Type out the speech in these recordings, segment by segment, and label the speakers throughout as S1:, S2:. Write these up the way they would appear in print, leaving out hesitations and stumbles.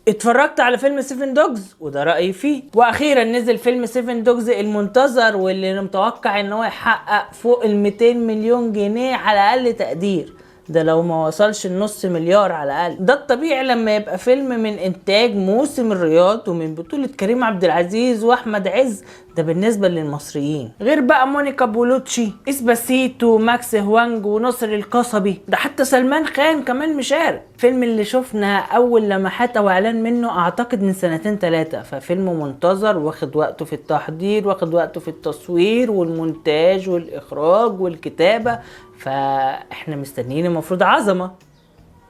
S1: اتفرجت على فيلم 7 دوجز وده رأيي فيه. واخيرا نزل فيلم 7 دوجز المنتظر واللي متوقع ان هو يحقق فوق ال 200 مليون جنيه على اقل تقدير، ده لو ما وصلش النص مليار على الاقل. ده الطبيعي لما يبقى فيلم من انتاج موسم الرياض ومن بطولة كريم عبد العزيز واحمد عز، ده بالنسبة للمصريين، غير بقى مونيكا بولوتشي، اسباسيتو، ماكس هوانج وناصر القصبي، ده حتى سلمان خان كمان مشارك. فيلم اللي شفنا اول لمحات او اعلان منه اعتقد من 2-3 سنين، ففيلم منتظر واخد وقته في التحضير، واخد وقته في التصوير والمونتاج والاخراج والكتابة، فاحنا مستنيين المفروض عظمة،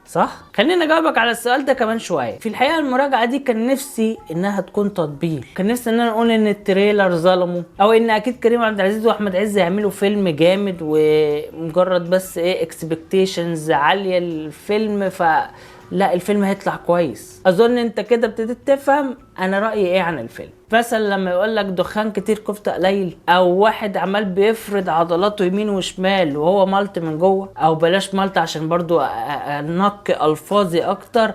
S1: صح؟ خلينا اجاوبك على السؤال ده كمان شويه. في الحقيقه المراجعه دي كان نفسي انها تكون تطبيق، كان نفسي ان انا اقول ان التريلر ظلمه، او ان اكيد كريم عبد العزيز واحمد عز يعملوا فيلم جامد ومجرد بس اكسبكتيشنز عاليه للفيلم، لا الفيلم هيطلع كويس. اظن انت كده ابتديت تفهم انا رايي ايه عن الفيلم. مثلا لما يقول لك دخان كتير كفته قليل، او واحد عمال بيفرد عضلاته يمين وشمال وهو ملط من جوه، او بلاش ملط عشان برضو نق الفاظي اكتر،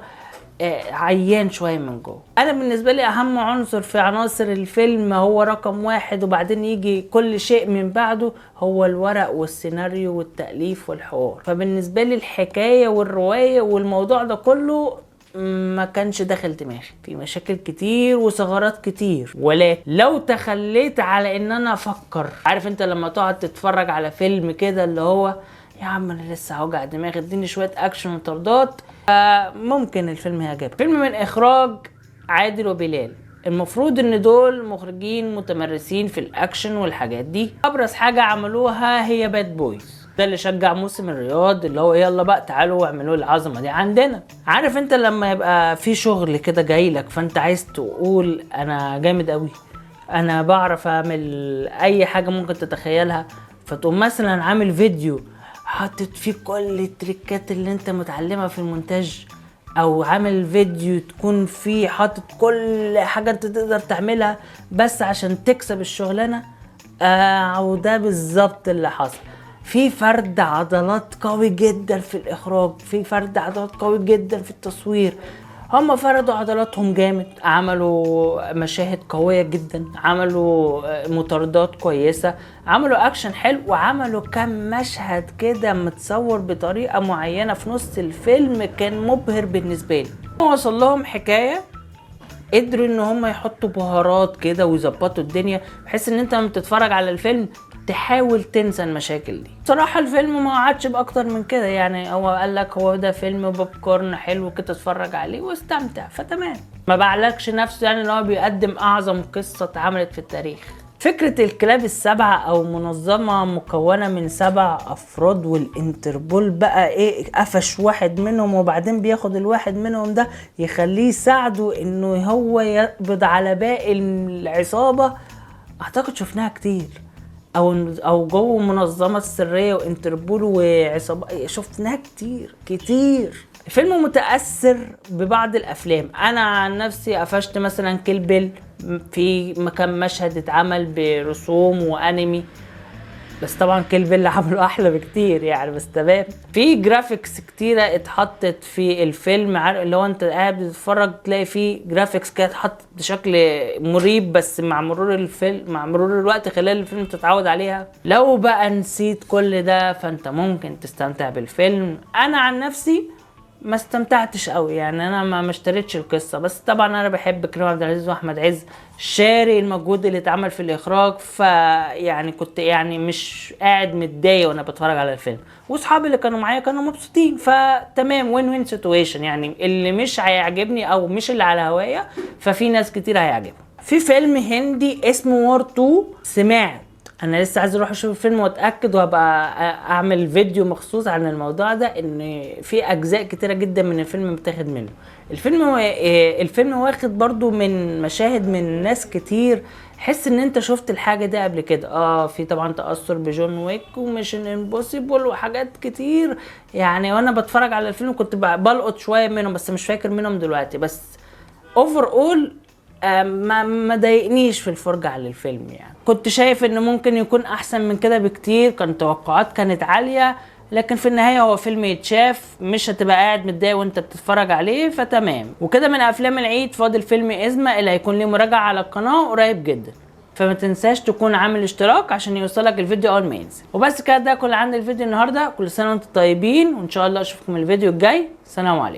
S1: عيان شويه من جوه. انا بالنسبه لي اهم عنصر في عناصر الفيلم هو رقم 1، وبعدين يجي كل شيء من بعده، هو الورق والسيناريو والتأليف والحوار. فبالنسبه لي الحكايه والروايه والموضوع ده كله ما كانش داخل دماغي، في مشاكل كتير وثغرات كتير. ولكن لو تخليت على ان انا افكر، عارف انت لما تقعد تتفرج على فيلم كده اللي هو يا عم انا لسه هوجع دماغي، اديني شويه اكشن وطردات، ممكن الفيلم يعجبك. فيلم من اخراج عادل وبلال، المفروض ان دول مخرجين متمرسين في الاكشن والحاجات دي. ابرز حاجه عملوها هي باد بويز، ده اللي شجع موسم الرياض اللي هو يلا بقى تعالوا واعملوا العظمه دي عندنا. عارف انت لما يبقى في شغل كده جاي لك فانت عايز تقول انا جامد قوي، انا بعرف اعمل اي حاجه ممكن تتخيلها، فتقوم مثلا عامل فيديو حاطط فيه كل التريكات اللي انت متعلمها في المونتاج، او عامل فيديو تكون فيه حاطط كل حاجه انت تقدر تعملها بس عشان تكسب الشغلانه. وده بالظبط اللي حصل. في فرد عضلات قوي جدا في الاخراج، في فرد عضلات قوي جدا في التصوير، هم فردوا عضلاتهم جامد، عملوا مشاهد قوية جدا، عملوا مطاردات كويسة، عملوا اكشن حلو، وعملوا كم مشهد كده متصور بطريقة معينة في نص الفيلم كان مبهر بالنسبة لي. وصل لهم حكاية قدروا ان هم يحطوا بهارات كده ويظبطوا الدنيا بحيث ان انت لما تتفرج على الفيلم تحاول تنسى المشاكل دي. صراحة الفيلم ما قعدش باكتر من كده، يعني هو قال لك هو ده فيلم بوب كورن حلو كده تتفرج عليه واستمتع، فتمام. ما بعلقش نفسه يعني ان هو بيقدم اعظم قصة اتعملت في التاريخ. فكرة الكلاب السبعة او منظمة مكونة من 7 افراد، والانتربول بقى قفش واحد منهم وبعدين بياخد الواحد منهم ده يخليه يساعده انه هو يقبض على باقي العصابة. اعتقد شفناها كتير، او جوه منظمة السرية وانتربول وعصابة، شفناها كتير. الفيلم متأثر ببعض الافلام. انا عن نفسي قفشت مثلا كيل بيل، في مكان مشهد اتعمل برسوم وانمي، بس طبعا كيل بيل عملوا احلى بكتير يعني، بس تمام. في جرافيكس كتيره اتحطت في الفيلم، عارف اللي هو انت قاعد بتتفرج تلاقي فيه جرافيكس كده اتحطت بشكل مريب، بس مع مرور الفيلم مع مرور الوقت خلال الفيلم تتعود عليها. لو بقى نسيت كل ده فانت ممكن تستمتع بالفيلم. انا عن نفسي ما استمتعتش قوي، يعني انا ما اشتريتش القصه، بس طبعا انا بحب كريم عبد العزيز واحمد عز، شاري المجهود اللي اتعمل في الاخراج، فيعني كنت يعني مش قاعد متضايق وانا بتفرج على الفيلم، واصحابي اللي كانوا معايا كانوا مبسوطين، فتمام، وين وين سيتويشن. يعني اللي مش هيعجبني او مش اللي على هوايا ففي ناس كتير هيعجبهم. في فيلم هندي اسمه وار 2، سمعت، انا لسه عايز اروح اشوف الفيلم واتاكد وابقى اعمل فيديو مخصوص عن الموضوع ده، ان في اجزاء كتيره جدا من الفيلم متاخد منه. الفيلم واخد برضو من مشاهد من ناس كتير، حس ان انت شفت الحاجه دي قبل كده. في طبعا تاثر بجون ويك وميشن امبوسيبل وحاجات كتير يعني، وانا بتفرج على الفيلم كنت بلقط شويه منهم بس مش فاكر منهم دلوقتي، بس اوفر اول ما ضايقنيش في الفرجة على الفيلم. يعني كنت شايف ان ممكن يكون احسن من كده بكتير، كان توقعات كانت عالية، لكن في النهايه هو فيلم يتشاف، مش هتبقى قاعد متضايق وانت بتتفرج عليه، فتمام. وكده من افلام العيد فاضل فيلم ازمه اللي هيكون ليه مراجعه على القناه قريب جدا، فما تنساش تكون عامل اشتراك عشان يوصلك الفيديو اول ما ينزل. وبس كده، ده كل عندي الفيديو النهارده. كل سنه وانتم طيبين، وان شاء الله اشوفكم الفيديو الجاي. سلام عليكم.